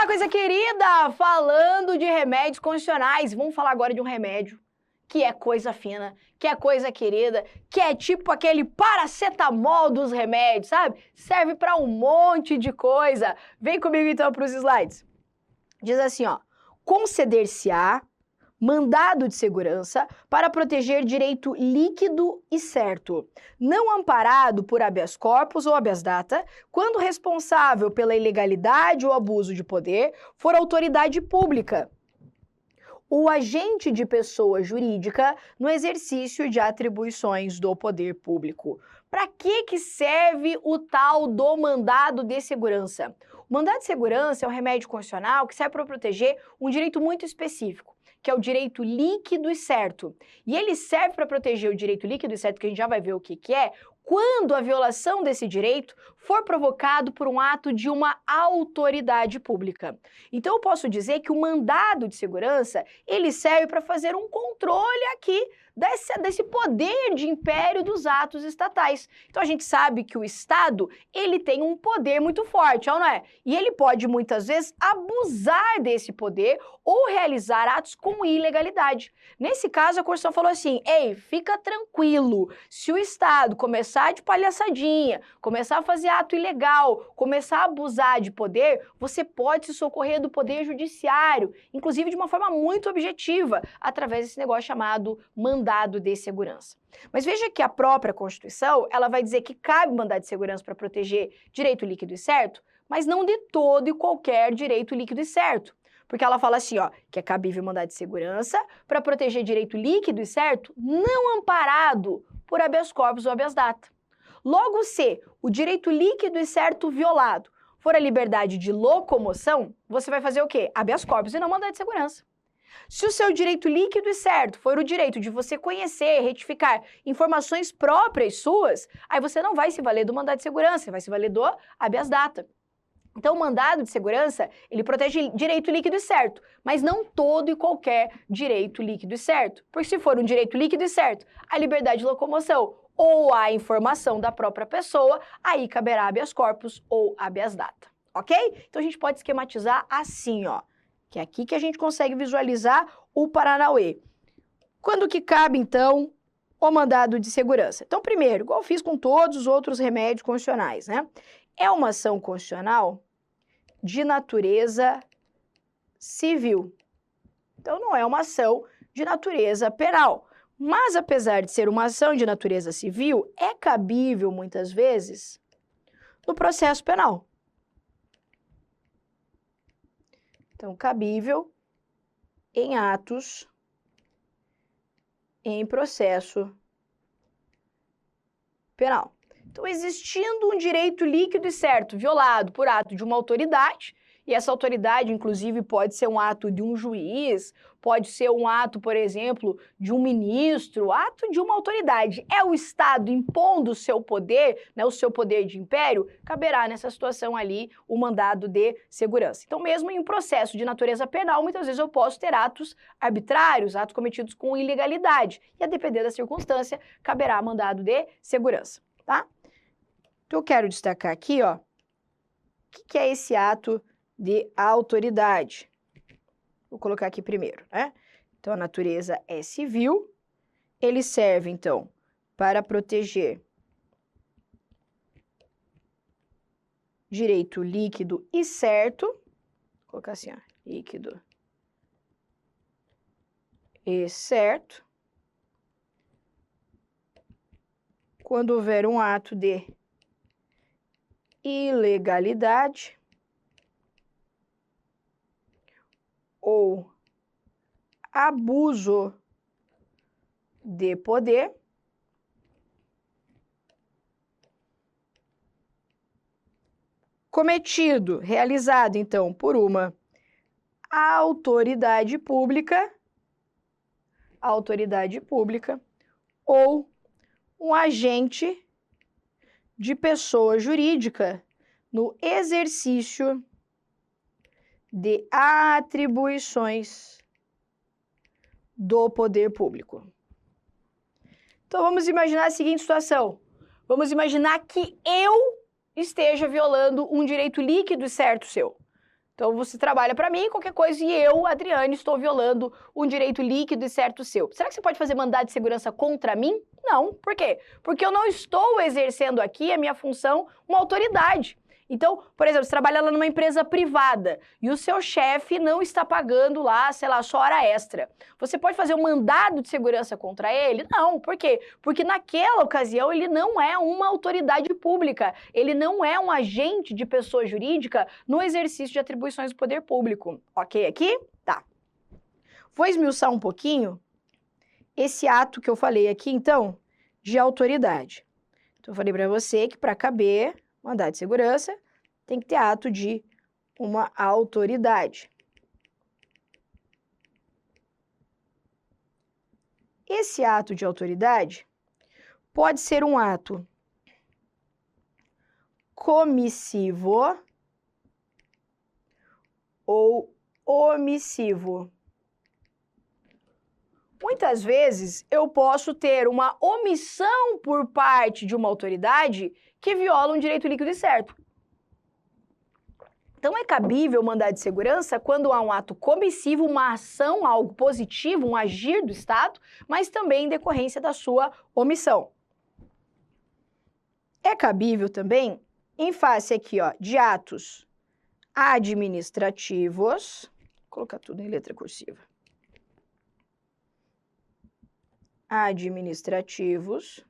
Olá, coisa querida! Falando de remédios constitucionais, vamos falar agora de um remédio que é coisa fina, que é coisa querida, que é tipo aquele paracetamol dos remédios, sabe? Serve para um monte de coisa. Vem comigo então para os slides. Diz assim, ó: conceder-se-á mandado de segurança para proteger direito líquido e certo, não amparado por habeas corpus ou habeas data, quando responsável pela ilegalidade ou abuso de poder for autoridade pública, o agente de pessoa jurídica no exercício de atribuições do poder público. Para que serve o tal do mandado de segurança? O mandado de segurança é um remédio constitucional que serve para proteger um direito muito específico, que é o direito líquido e certo. E ele serve para proteger o direito líquido e certo, que a gente já vai ver o que é, quando a violação desse direito for provocado por um ato de uma autoridade pública. Então, eu posso dizer que o mandado de segurança, ele serve para fazer um controle aqui desse poder de império dos atos estatais. Então, a gente sabe que o Estado, ele tem um poder muito forte, não é? E ele pode, muitas vezes, abusar desse poder ou realizar atos com ilegalidade. Nesse caso, a Constituição falou assim: ei, fica tranquilo, se o Estado começar de palhaçadinha, começar a fazer ato ilegal, começar a abusar de poder, você pode se socorrer do poder judiciário, inclusive de uma forma muito objetiva, através desse negócio chamado mandado de segurança. Mas veja que a própria Constituição, ela vai dizer que cabe mandado de segurança para proteger direito líquido e certo, mas não de todo e qualquer direito líquido e certo. Porque ela fala assim, ó, que é cabível mandado de segurança para proteger direito líquido e certo, não amparado por habeas corpus ou habeas data. Logo, se o direito líquido e certo violado for a liberdade de locomoção, você vai fazer o quê? Habeas corpus e não mandado de segurança. Se o seu direito líquido e certo for o direito de você conhecer, retificar informações próprias suas, aí você não vai se valer do mandado de segurança, você vai se valer do habeas data. Então, o mandado de segurança, ele protege direito líquido e certo, mas não todo e qualquer direito líquido e certo. Porque se for um direito líquido e certo, a liberdade de locomoção ou a informação da própria pessoa, aí caberá habeas corpus ou habeas data, ok? Então, a gente pode esquematizar assim, ó, que é aqui que a gente consegue visualizar o Paranauê. Quando que cabe, então, o mandado de segurança? Então, primeiro, igual eu fiz com todos os outros remédios constitucionais, né? É uma ação constitucional de natureza civil. Então, não é uma ação de natureza penal. Mas, apesar de ser uma ação de natureza civil, é cabível, muitas vezes, no processo penal. Então, cabível em atos em processo penal. Então, existindo um direito líquido e certo violado por ato de uma autoridade, e essa autoridade, inclusive, pode ser um ato de um juiz, pode ser um ato, por exemplo, de um ministro, ato de uma autoridade. É o Estado impondo o seu poder, né, o seu poder de império, caberá nessa situação ali o mandado de segurança. Então, mesmo em um processo de natureza penal, muitas vezes eu posso ter atos arbitrários, atos cometidos com ilegalidade, e a depender da circunstância, caberá mandado de segurança, tá? Então, eu quero destacar aqui, ó, o que é esse ato de autoridade. Vou colocar aqui primeiro, né? Então, a natureza é civil, ele serve, então, para proteger direito líquido e certo, vou colocar assim, ó, líquido e certo, quando houver um ato de ilegalidade ou abuso de poder cometido, realizado, então, por uma autoridade pública ou um agente de pessoa jurídica no exercício de atribuições do poder público. Então, vamos imaginar a seguinte situação. Vamos imaginar que eu esteja violando um direito líquido e certo seu. Então, você trabalha para mim, qualquer coisa, e eu, Adriane, estou violando um direito líquido e certo seu. Será que você pode fazer mandado de segurança contra mim? Não. Por quê? Porque eu não estou exercendo aqui a minha função, uma autoridade. Então, por exemplo, você trabalha lá numa empresa privada e o seu chefe não está pagando lá, sei lá, sua hora extra. Você pode fazer um mandado de segurança contra ele? Não. Por quê? Porque naquela ocasião ele não é uma autoridade pública, ele não é um agente de pessoa jurídica no exercício de atribuições do poder público. Ok aqui? Tá. Vou esmiuçar um pouquinho esse ato que eu falei aqui, então, de autoridade. Então, eu falei para você que para caber mandado de segurança, tem que ter ato de uma autoridade. Esse ato de autoridade pode ser um ato comissivo ou omissivo. Muitas vezes eu posso ter uma omissão por parte de uma autoridade que viola um direito líquido e certo. Então, é cabível mandado de segurança quando há um ato comissivo, uma ação, algo positivo, um agir do Estado, mas também em decorrência da sua omissão. É cabível também em face aqui, ó, de atos administrativos, vou colocar tudo em letra cursiva. Administrativos.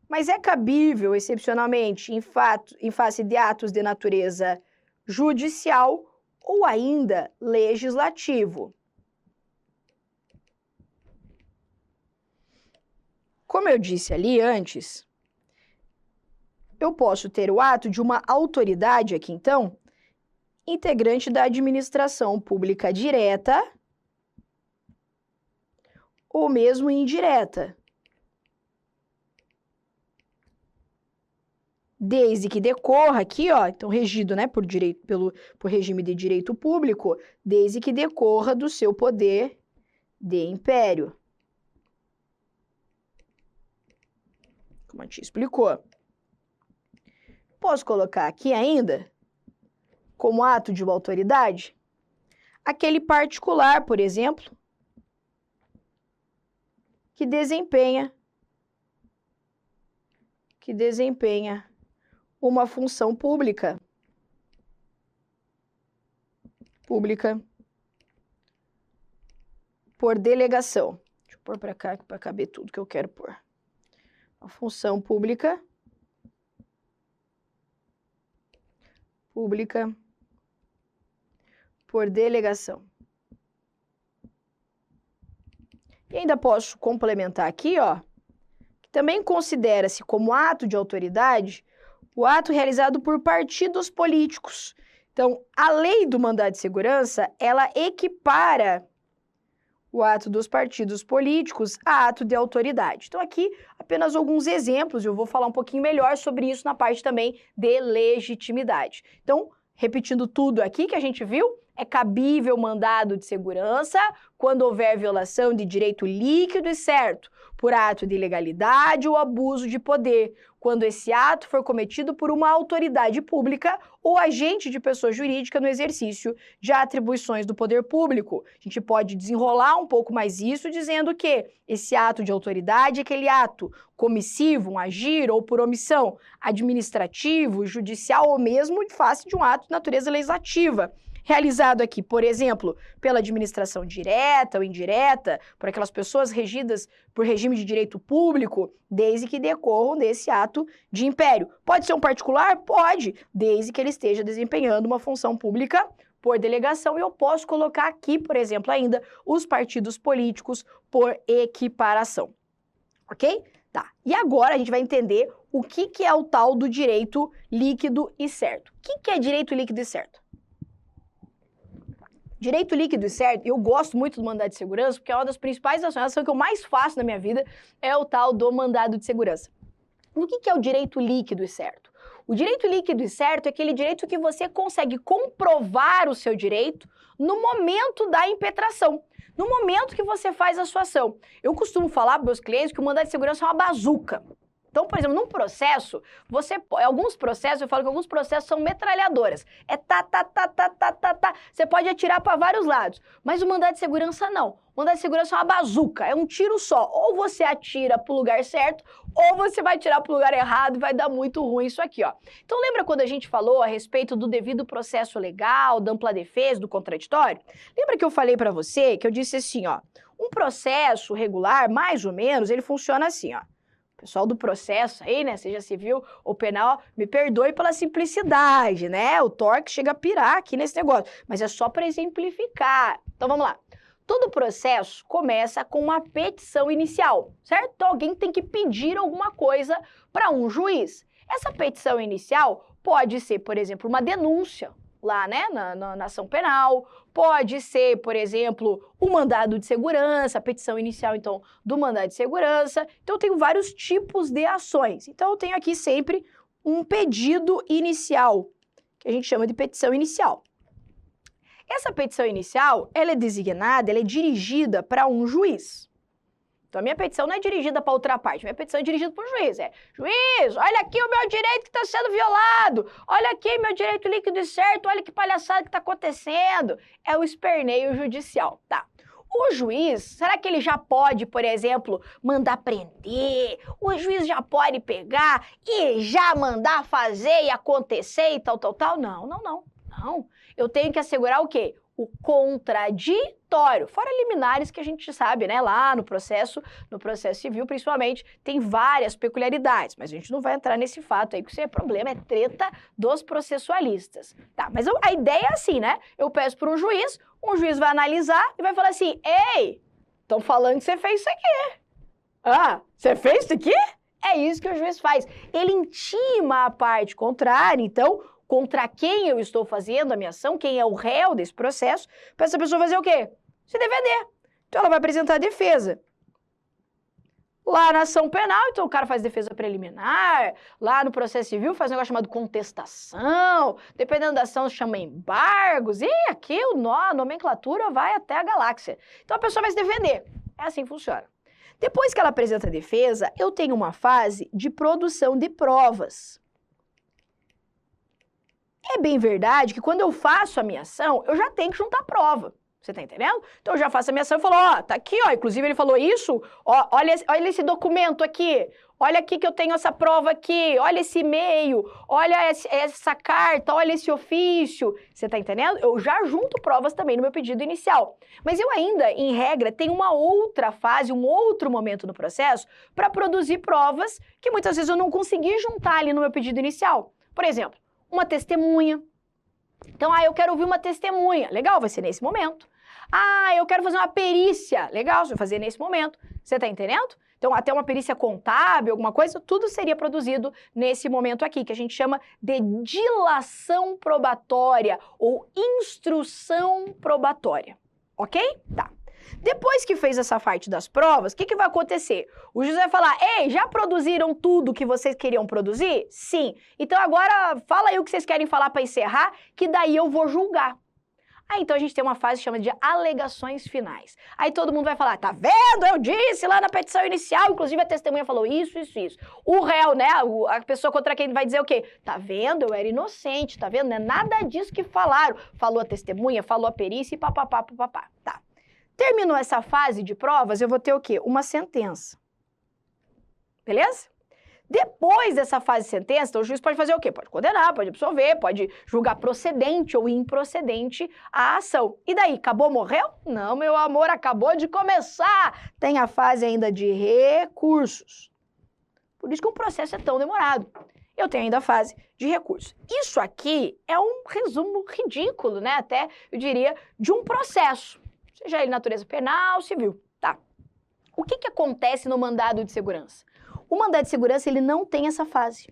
Mas é cabível, excepcionalmente, em face de atos de natureza judicial ou ainda legislativo. Como eu disse ali antes, eu posso ter o ato de uma autoridade aqui, então, integrante da administração pública direta ou mesmo indireta. Desde que decorra aqui, ó, então regido, né, por regime de direito público, desde que decorra do seu poder de império. Como a gente explicou. Posso colocar aqui ainda, como ato de uma autoridade, aquele particular, por exemplo, que desempenha uma função pública por delegação. Deixa eu pôr para cá para caber tudo que eu quero pôr. A função pública por delegação. E ainda posso complementar aqui, ó, que também considera-se como ato de autoridade o ato realizado por partidos políticos. Então, a lei do mandado de segurança, ela equipara o ato dos partidos políticos a ato de autoridade. Então, aqui, apenas alguns exemplos, eu vou falar um pouquinho melhor sobre isso na parte também de legitimidade. Então, repetindo tudo aqui que a gente viu, é cabível mandado de segurança quando houver violação de direito líquido e certo, por ato de ilegalidade ou abuso de poder, quando esse ato for cometido por uma autoridade pública ou agente de pessoa jurídica no exercício de atribuições do poder público. A gente pode desenrolar um pouco mais isso dizendo que esse ato de autoridade é aquele ato comissivo, um agir ou por omissão, administrativo, judicial ou mesmo em face de um ato de natureza legislativa. Realizado aqui, por exemplo, pela administração direta ou indireta, por aquelas pessoas regidas por regime de direito público, desde que decorram desse ato de império. Pode ser um particular? Pode, desde que ele esteja desempenhando uma função pública por delegação. E eu posso colocar aqui, por exemplo, ainda, os partidos políticos por equiparação. Ok? Tá. E agora a gente vai entender o que é o tal do direito líquido e certo. O que é direito líquido e certo? Direito líquido e certo, eu gosto muito do mandado de segurança, porque é uma das principais ações, que eu mais faço na minha vida é o tal do mandado de segurança. O que é o direito líquido e certo? O direito líquido e certo é aquele direito que você consegue comprovar o seu direito no momento da impetração, no momento que você faz a sua ação. Eu costumo falar para meus clientes que o mandado de segurança é uma bazuca. Então, por exemplo, num processo, alguns processos, eu falo que alguns processos são metralhadoras. É tá. Você pode atirar para vários lados. Mas o mandado de segurança não. O mandado de segurança é uma bazuca, é um tiro só. Ou você atira para o lugar certo, ou você vai atirar para o lugar errado e vai dar muito ruim isso aqui, ó. Então, lembra quando a gente falou a respeito do devido processo legal, da ampla defesa, do contraditório? Lembra que eu falei para você, que eu disse assim, ó, um processo regular, mais ou menos, ele funciona assim, ó. Pessoal do processo aí, né, seja civil ou penal, me perdoe pela simplicidade, né? O Torque chega a pirar aqui nesse negócio, mas é só para exemplificar. Então vamos lá. Todo processo começa com uma petição inicial, certo? Então alguém tem que pedir alguma coisa para um juiz. Essa petição inicial pode ser, por exemplo, uma denúncia lá, né, na ação penal, pode ser, por exemplo, o mandado de segurança, a petição inicial, então, do mandado de segurança. Então, eu tenho vários tipos de ações. Então, eu tenho aqui sempre um pedido inicial, que a gente chama de petição inicial. Essa petição inicial, ela é designada, ela é dirigida para um juiz. Então, a minha petição não é dirigida para outra parte, minha petição é dirigida para o juiz. Juiz, olha aqui o meu direito que está sendo violado, olha aqui meu direito líquido e certo, olha que palhaçada que está acontecendo. É o esperneio judicial, tá? O juiz, será que ele já pode, por exemplo, mandar prender? O juiz já pode pegar e já mandar fazer e acontecer e tal? Não. Eu tenho que assegurar o quê? O contraditório, fora liminares que a gente sabe, né, lá no processo civil, principalmente, tem várias peculiaridades, mas a gente não vai entrar nesse fato aí, porque isso é problema, é treta dos processualistas. Tá, mas a ideia é assim, né, eu peço para um juiz vai analisar e vai falar assim, ei, estão falando que você fez isso aqui. Ah, você fez isso aqui? É isso que o juiz faz. Ele intima a parte contrária, então, contra quem eu estou fazendo a minha ação, quem é o réu desse processo, para essa pessoa fazer o quê? Se defender. Então, ela vai apresentar a defesa. Lá na ação penal, então o cara faz defesa preliminar, lá no processo civil faz um negócio chamado contestação, dependendo da ação chama embargos, e aqui a nomenclatura vai até a galáxia. Então, a pessoa vai se defender. É assim que funciona. Depois que ela apresenta a defesa, eu tenho uma fase de produção de provas. É bem verdade que quando eu faço a minha ação, eu já tenho que juntar prova. Você tá entendendo? Então eu já faço a minha ação e falo, ó, tá aqui, ó, inclusive ele falou isso, ó, olha esse documento aqui, olha aqui que eu tenho essa prova aqui, olha esse e-mail, olha essa carta, olha esse ofício. Você tá entendendo? Eu já junto provas também no meu pedido inicial. Mas eu ainda, em regra, tenho uma outra fase, um outro momento no processo para produzir provas que muitas vezes eu não consegui juntar ali no meu pedido inicial. Por exemplo, uma testemunha. Então, eu quero ouvir uma testemunha. Legal, vai ser nesse momento. Eu quero fazer uma perícia. Legal, você vai fazer nesse momento. Você tá entendendo? Então, até uma perícia contábil, alguma coisa, tudo seria produzido nesse momento aqui, que a gente chama de dilação probatória ou instrução probatória. Ok? Tá. Depois que fez essa parte das provas, o que vai acontecer? O juiz vai falar, ei, já produziram tudo que vocês queriam produzir? Sim. Então agora fala aí o que vocês querem falar para encerrar, que daí eu vou julgar. Então a gente tem uma fase que chama de alegações finais. Aí todo mundo vai falar, tá vendo? Eu disse lá na petição inicial, inclusive a testemunha falou isso. O réu, né, a pessoa contra quem vai dizer o quê? Tá vendo? Eu era inocente, tá vendo? Não é nada disso que falaram. Falou a testemunha, falou a perícia e papapá. Tá. Terminou essa fase de provas, eu vou ter o quê? Uma sentença. Beleza? Depois dessa fase de sentença, então, o juiz pode fazer o quê? Pode condenar, pode absolver, pode julgar procedente ou improcedente a ação. E daí, acabou, morreu? Não, meu amor, acabou de começar. Tem a fase ainda de recursos. Por isso que um processo é tão demorado. Eu tenho ainda a fase de recursos. Isso aqui é um resumo ridículo, né? Até, eu diria, de um processo. Seja ele natureza penal, civil, tá? O que acontece no mandado de segurança? O mandado de segurança, ele não tem essa fase.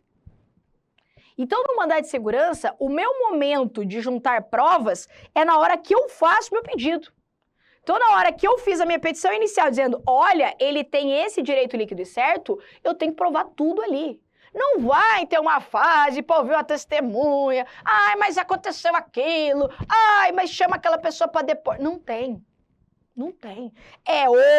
Então, no mandado de segurança, o meu momento de juntar provas é na hora que eu faço meu pedido. Então, na hora que eu fiz a minha petição inicial, dizendo, olha, ele tem esse direito líquido e certo, eu tenho que provar tudo ali. Não vai ter uma fase para ouvir uma testemunha, mas aconteceu aquilo, mas chama aquela pessoa para depor. Não tem. Não tem.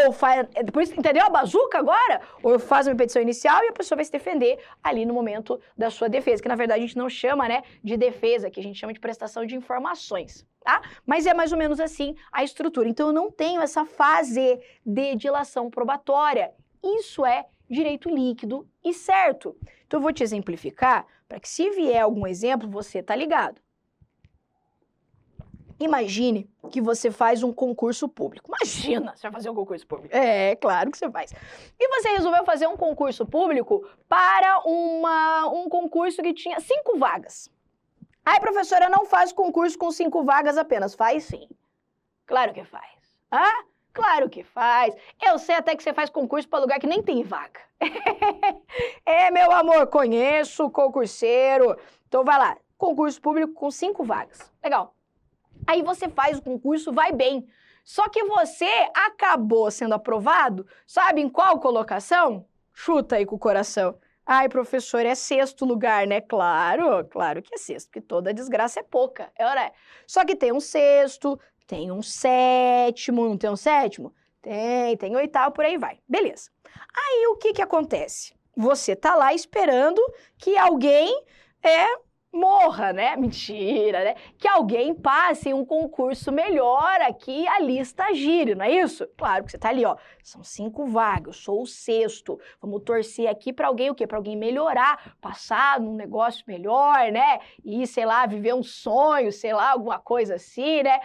Ou faz... Por isso, entendeu a bazuca agora? Ou faz uma petição inicial e a pessoa vai se defender ali no momento da sua defesa, que na verdade a gente não chama, né, de defesa, que a gente chama de prestação de informações, tá? Mas é mais ou menos assim a estrutura. Então eu não tenho essa fase de dilação probatória. Isso é direito líquido e certo. Então eu vou te exemplificar para que se vier algum exemplo, você tá ligado. Imagine que você faz um concurso público. Imagina, você vai fazer um concurso público. É, claro que você faz. E você resolveu fazer um concurso público para um concurso que tinha 5 vagas. Aí, professora, não faz concurso com 5 vagas apenas. Faz sim. Claro que faz. Ah, claro que faz. Eu sei até que você faz concurso para lugar que nem tem vaga. Meu amor, conheço concurseiro. Então vai lá, concurso público com 5 vagas. Legal. Aí você faz o concurso, vai bem. Só que você acabou sendo aprovado, sabe em qual colocação? Chuta aí com o coração. Ai, professor, é 6º lugar, né? Claro, claro que é 6º, porque toda desgraça é pouca, né? Só que tem um 6º, tem um 7º, não tem um 7º? Tem 8º, por aí vai. Beleza. Aí o que acontece? Você tá lá esperando que alguém morra, né? Mentira, né? Que alguém passe em um concurso melhor aqui, a lista gire, não é isso? Claro que você tá ali, ó. São 5 vagas, eu sou o 6º. Vamos torcer aqui para alguém o quê? Para alguém melhorar, passar num negócio melhor, né? E, sei lá, viver um sonho, sei lá, alguma coisa assim, né?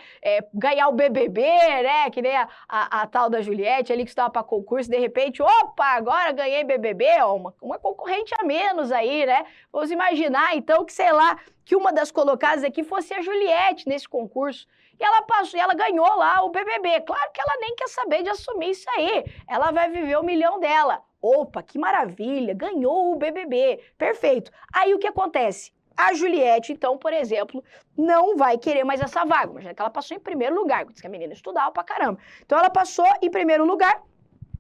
Ganhar o BBB, né? Que nem a tal da Juliette ali que estava para concurso, de repente, opa, agora ganhei BBB, ó, uma concorrente a menos aí, né? Vamos imaginar, então, que, sei lá, que uma das colocadas aqui fosse a Juliette nesse concurso. E ela passou, e ela ganhou lá o BBB. Claro que ela nem quer saber de assumir isso aí. Ela vai viver o milhão dela. Opa, que maravilha, ganhou o BBB. Perfeito. Aí o que acontece? A Juliette, então, por exemplo, não vai querer mais essa vaga. Imagina que ela passou em primeiro lugar, porque a menina estudava pra caramba. Então ela passou em primeiro lugar,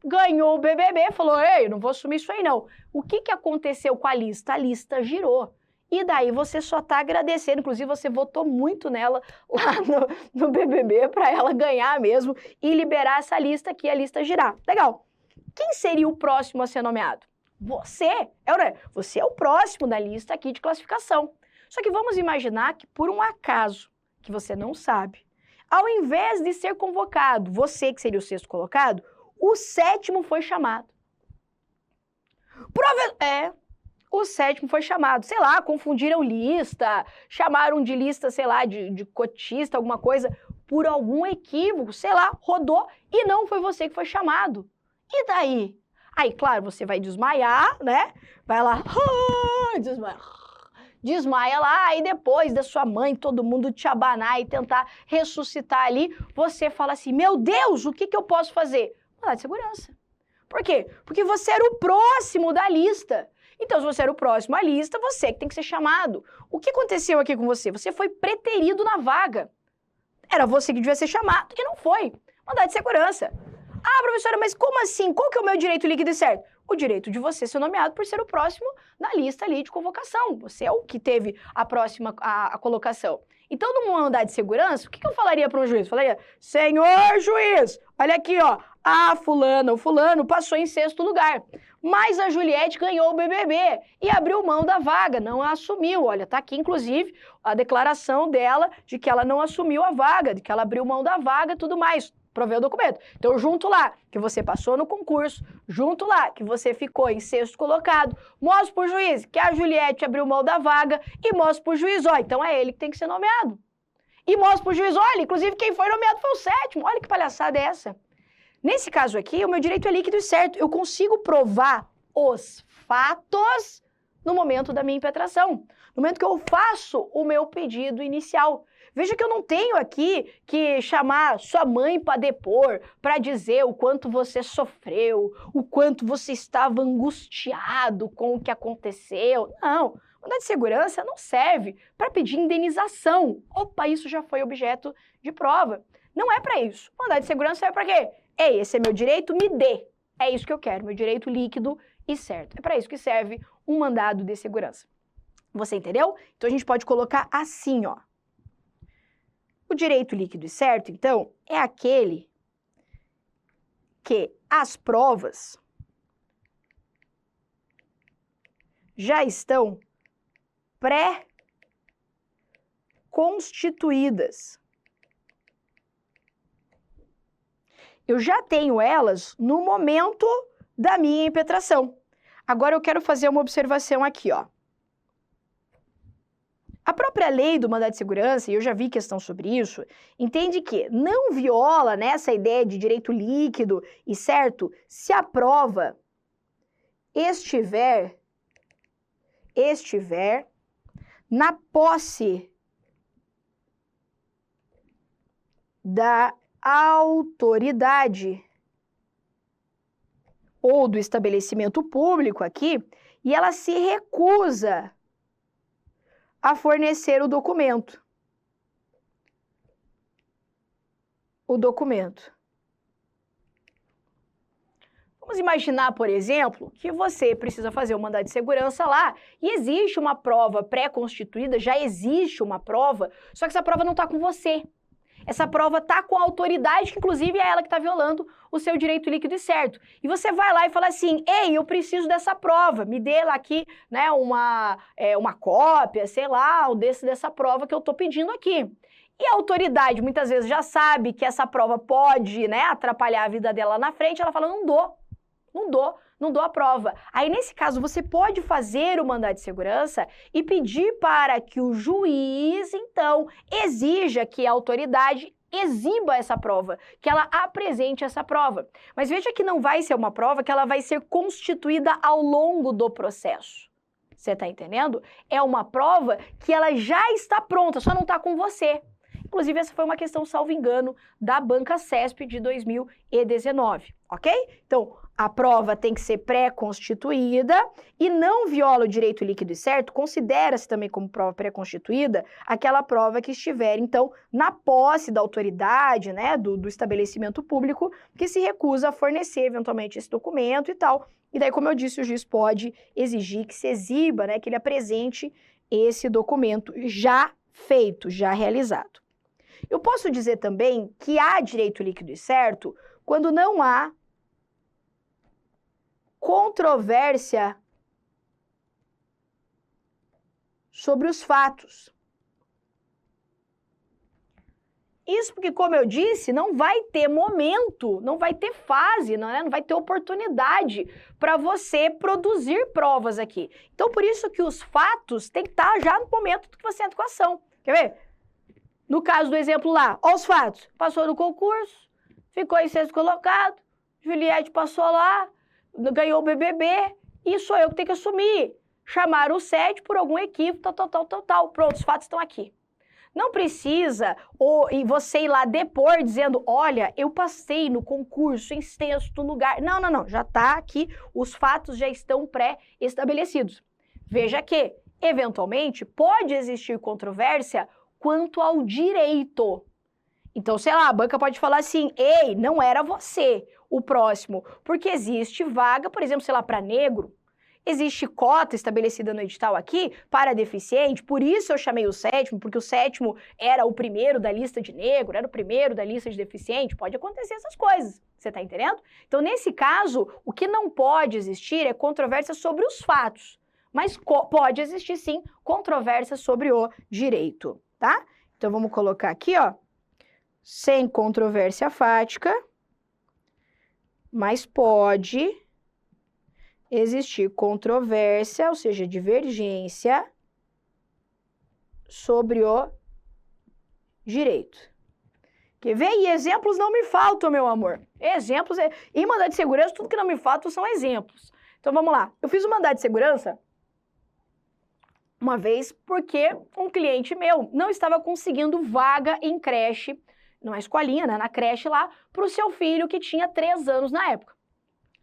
ganhou o BBB, falou, ei, não vou assumir isso aí não. O que aconteceu com a lista? A lista girou. E daí você só tá agradecendo, inclusive você votou muito nela lá no BBB para ela ganhar mesmo e liberar essa lista aqui, a lista girar. Legal. Quem seria o próximo a ser nomeado? Você, né? Você é o próximo da lista aqui de classificação. Só que vamos imaginar que por um acaso, que você não sabe, ao invés de ser convocado, você que seria o 6º colocado, o 7º foi chamado. O 7º foi chamado, sei lá, confundiram lista, chamaram de lista, sei lá, de cotista, alguma coisa, por algum equívoco, sei lá, rodou e não foi você que foi chamado. E daí? Aí, claro, você vai desmaiar, né? Vai lá, desmaia lá, aí depois da sua mãe, todo mundo te abanar e tentar ressuscitar ali, você fala assim, meu Deus, o que eu posso fazer? Mandar de segurança. Por quê? Porque você era o próximo da lista. Então, se você era o próximo à lista, você que tem que ser chamado. O que aconteceu aqui com você? Você foi preterido na vaga. Era você que devia ser chamado e não foi. Mandado de segurança. Ah, professora, mas como assim? Qual que é o meu direito líquido e certo? O direito de você ser nomeado por ser o próximo na lista ali de convocação. Você é o que teve a próxima a colocação. Então, num mandado de segurança, o que eu falaria para um juiz? Falaria, senhor juiz, olha aqui, ó, o fulano passou em 6º lugar, mas a Juliette ganhou o BBB e abriu mão da vaga, não a assumiu. Olha, tá aqui, inclusive, a declaração dela de que ela não assumiu a vaga, de que ela abriu mão da vaga e tudo mais. Provei o documento. Então, junto lá que você passou no concurso, junto lá que você ficou em 6º colocado, mostra pro juiz que a Juliette abriu mão da vaga e mostra pro juiz, ó, então é ele que tem que ser nomeado. E mostra pro juiz, olha, inclusive quem foi nomeado foi o 7º. Olha que palhaçada é essa. Nesse caso aqui, o meu direito é líquido e certo. Eu consigo provar os fatos no momento da minha impetração, no momento que eu faço o meu pedido inicial. Veja que eu não tenho aqui que chamar sua mãe para depor, para dizer o quanto você sofreu, o quanto você estava angustiado com o que aconteceu. Não, mandado de segurança não serve para pedir indenização. Opa, isso já foi objeto de prova. Não é para isso. Mandado de segurança serve para quê? Ei, esse é meu direito, me dê. É isso que eu quero, meu direito líquido e certo. É para isso que serve um mandado de segurança. Você entendeu? Então a gente pode colocar assim, ó. O direito líquido e certo, então, é aquele que as provas já estão pré-constituídas. Eu já tenho elas no momento da minha impetração. Agora eu quero fazer uma observação aqui, ó. A própria lei do mandado de segurança, e eu já vi questão sobre isso, entende que não viola, né, essa ideia de direito líquido e certo se a prova estiver na posse da autoridade ou do estabelecimento público aqui, e ela se recusa a fornecer o documento. Vamos imaginar, por exemplo, que você precisa fazer um mandado de segurança lá e existe uma prova pré-constituída, já existe uma prova, só que essa prova não está com você. Essa prova está com a autoridade, que inclusive é ela que está violando o seu direito líquido e certo. E você vai lá e fala assim, ei, eu preciso dessa prova, me dê lá aqui, né, uma cópia, sei lá, dessa prova que eu estou pedindo aqui. E a autoridade muitas vezes já sabe que essa prova pode, né, atrapalhar a vida dela na frente, ela fala, não dou a prova. Aí, nesse caso, você pode fazer o mandado de segurança e pedir para que o juiz, então, exija que a autoridade exiba essa prova, que ela apresente essa prova. Mas veja que não vai ser uma prova que ela vai ser constituída ao longo do processo. Você está entendendo? É uma prova que ela já está pronta, só não está com você. Inclusive, essa foi uma questão, salvo engano, da Banca CESP de 2019, ok? Então, a prova tem que ser pré-constituída e não viola o direito líquido e certo, considera-se também como prova pré-constituída aquela prova que estiver, então, na posse da autoridade, né, do estabelecimento público, que se recusa a fornecer, eventualmente, esse documento e tal. E daí, como eu disse, o juiz pode exigir que se exiba, né, que ele apresente esse documento já feito, já realizado. Eu posso dizer também que há direito líquido e certo quando não há controvérsia sobre os fatos. Isso porque, como eu disse, não vai ter momento, não vai ter fase, não vai ter oportunidade para você produzir provas aqui. Então, por isso que os fatos têm que estar já no momento que você entra com a ação. Quer ver? No caso do exemplo lá, olha os fatos. Passou no concurso, ficou em sexto colocado, Juliette passou lá, ganhou o BBB, e sou eu que tenho que assumir. Chamaram o SED por algum equívoco, tal. Pronto, os fatos estão aqui. Não precisa e você ir lá depor dizendo, olha, eu passei no concurso em sexto lugar. Não, já está aqui, os fatos já estão pré-estabelecidos. Veja que, eventualmente, pode existir controvérsia quanto ao direito. Então, sei lá, a banca pode falar assim, ei, não era você o próximo, porque existe vaga, por exemplo, sei lá, para negro, existe cota estabelecida no edital aqui para deficiente, por isso eu chamei o sétimo, porque o sétimo era o primeiro da lista de negro, era o primeiro da lista de deficiente, pode acontecer essas coisas, você está entendendo? Então, nesse caso, o que não pode existir é controvérsia sobre os fatos, mas pode existir, sim, controvérsia sobre o direito, tá? Então, vamos colocar aqui, ó, sem controvérsia fática, mas pode existir controvérsia, ou seja, divergência sobre o direito. Quer ver? E exemplos não me faltam, meu amor. Exemplos, em mandado de segurança, tudo que não me falta são exemplos. Então, vamos lá. Eu fiz um mandado de segurança uma vez porque um cliente meu não estava conseguindo vaga em creche, numa escolinha, né, na creche lá, para o seu filho que tinha 3 anos na época.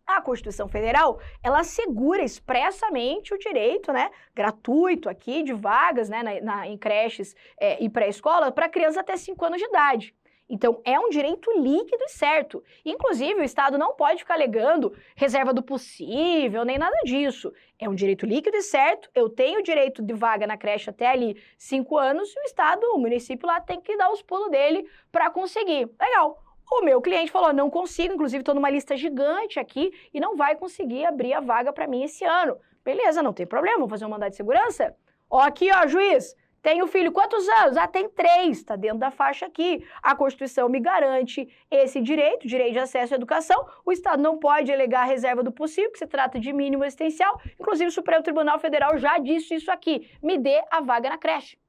A Constituição Federal, ela assegura expressamente o direito, né, gratuito aqui de vagas, né, em creches e pré-escola para crianças até 5 anos de idade. Então, é um direito líquido e certo. Inclusive, o Estado não pode ficar alegando reserva do possível, nem nada disso. É um direito líquido e certo, eu tenho direito de vaga na creche até ali 5 anos, e o Estado, o município lá tem que dar os pulos dele para conseguir. Legal. O meu cliente falou, não consigo, inclusive estou numa lista gigante aqui e não vai conseguir abrir a vaga para mim esse ano. Beleza, não tem problema, vamos fazer um mandado de segurança? Ó, aqui, ó, juiz, tenho filho, quantos anos? Ah, tem 3, tá dentro da faixa aqui. A Constituição me garante esse direito de acesso à educação. O Estado não pode alegar a reserva do possível, que se trata de mínimo existencial. Inclusive, o Supremo Tribunal Federal já disse isso aqui. Me dê a vaga na creche.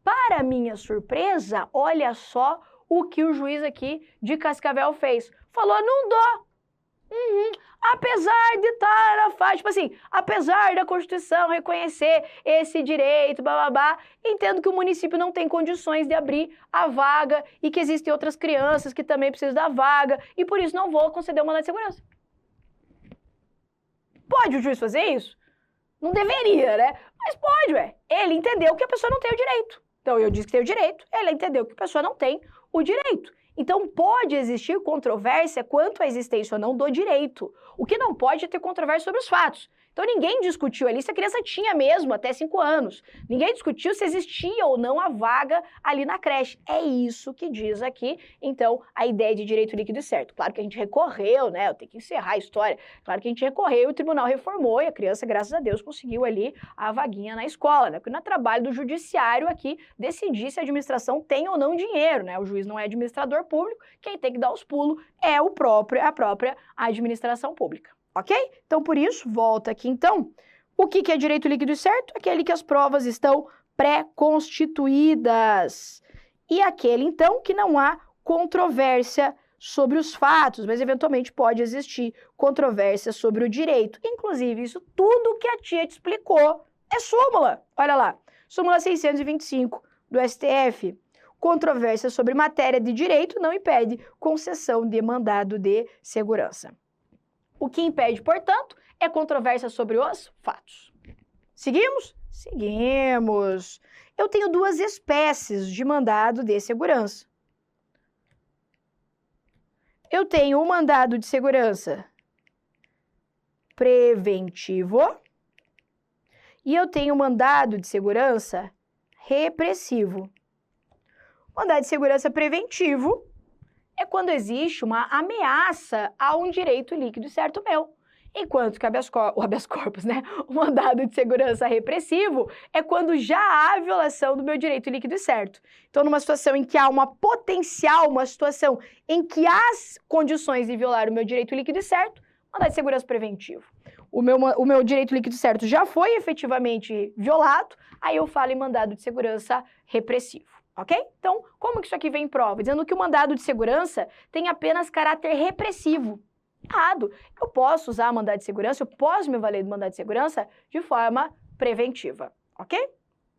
Para minha surpresa, olha só o que o juiz aqui de Cascavel fez. Falou, não dou. Apesar de estar na faixa, tipo assim, apesar da Constituição reconhecer esse direito, bababá, entendo que o município não tem condições de abrir a vaga e que existem outras crianças que também precisam da vaga e por isso não vou conceder o mandado de segurança. Pode o juiz fazer isso? Não deveria, né? Mas pode, ué. Ele entendeu que a pessoa não tem o direito. Então, eu disse que tem o direito, ele entendeu que a pessoa não tem o direito. Então, pode existir controvérsia quanto à existência ou não do direito. O que não pode é ter controvérsia sobre os fatos. Então, ninguém discutiu ali se a criança tinha mesmo até 5 anos. Ninguém discutiu se existia ou não a vaga ali na creche. É isso que diz aqui, então, a ideia de direito líquido e certo. Claro que a gente recorreu, né? Eu tenho que encerrar a história. Claro que a gente recorreu e o tribunal reformou e a criança, graças a Deus, conseguiu ali a vaguinha na escola, né? Porque não é trabalho do judiciário aqui decidir se a administração tem ou não dinheiro, né? O juiz não é administrador público, quem tem que dar os pulos é a própria administração pública. Ok? Então, por isso, volta aqui então. O que é direito líquido e certo? Aquele que as provas estão pré-constituídas. E aquele, então, que não há controvérsia sobre os fatos, mas eventualmente pode existir controvérsia sobre o direito. Inclusive, isso tudo que a tia te explicou é súmula. Olha lá, súmula 625 do STF. Controvérsia sobre matéria de direito não impede concessão de mandado de segurança. O que impede, portanto, é controvérsia sobre os fatos. Seguimos? Seguimos. Eu tenho 2 espécies de mandado de segurança. Eu tenho um mandado de segurança preventivo e eu tenho um mandado de segurança repressivo. Mandado de segurança preventivo é quando existe uma ameaça a um direito líquido e certo meu. Enquanto que o habeas corpus, né? O mandado de segurança repressivo é quando já há violação do meu direito líquido e certo. Então, numa situação em que há uma situação em que há condições de violar o meu direito líquido e certo, mandado de segurança preventivo. O meu direito líquido e certo já foi efetivamente violado, aí eu falo em mandado de segurança repressivo. Ok? Então, como que isso aqui vem em prova? Dizendo que o mandado de segurança tem apenas caráter repressivo. Errado. Eu posso usar mandado de segurança, eu posso me valer do mandado de segurança de forma preventiva. Ok?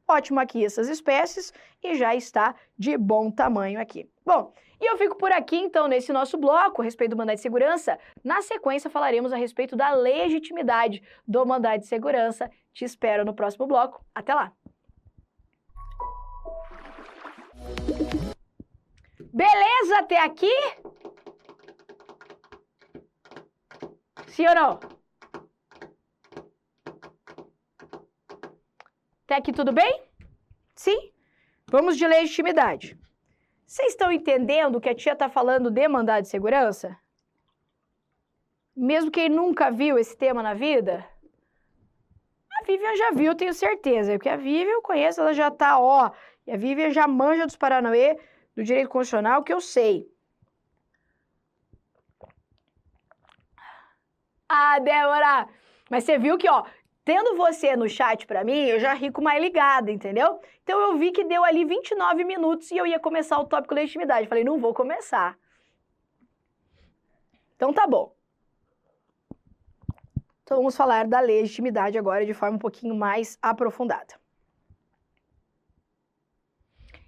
Ótimo aqui essas espécies e já está de bom tamanho aqui. Bom, e eu fico por aqui então nesse nosso bloco a respeito do mandado de segurança. Na sequência falaremos a respeito da legitimidade do mandado de segurança. Te espero no próximo bloco. Até lá! Beleza até aqui? Sim ou não? Até aqui tudo bem? Sim? Vamos de legitimidade. Vocês estão entendendo o que a tia está falando de mandado de segurança? Mesmo quem nunca viu esse tema na vida? A Vivian já viu, tenho certeza. Porque a Vivian eu conheço, ela já tá, ó. E a Vivian já manja dos paranauê do direito constitucional, que eu sei. Ah, Débora! Mas você viu que, ó, tendo você no chat pra mim, eu já rico mais ligada, entendeu? Então eu vi que deu ali 29 minutos e eu ia começar o tópico legitimidade. Falei, não vou começar. Então tá bom. Então vamos falar da legitimidade agora de forma um pouquinho mais aprofundada.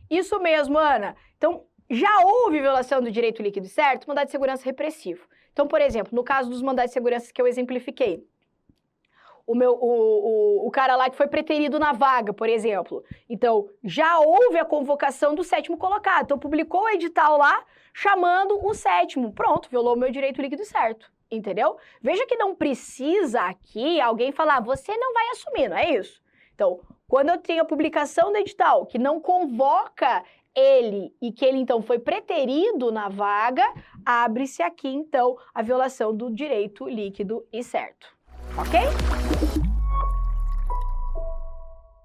Isso mesmo, Ana. Então, já houve violação do direito líquido e certo, mandado de segurança repressivo. Então, por exemplo, no caso dos mandados de segurança que eu exemplifiquei, o cara lá que foi preterido na vaga, por exemplo. Então, já houve a convocação do 7º colocado. Então, publicou o edital lá, chamando o 7º. Pronto, violou o meu direito líquido e certo. Entendeu? Veja que não precisa aqui alguém falar, você não vai assumir, não é isso? Então, quando eu tenho a publicação do edital que não convoca ele e que ele então foi preterido na vaga, abre-se aqui então a violação do direito líquido e certo, ok?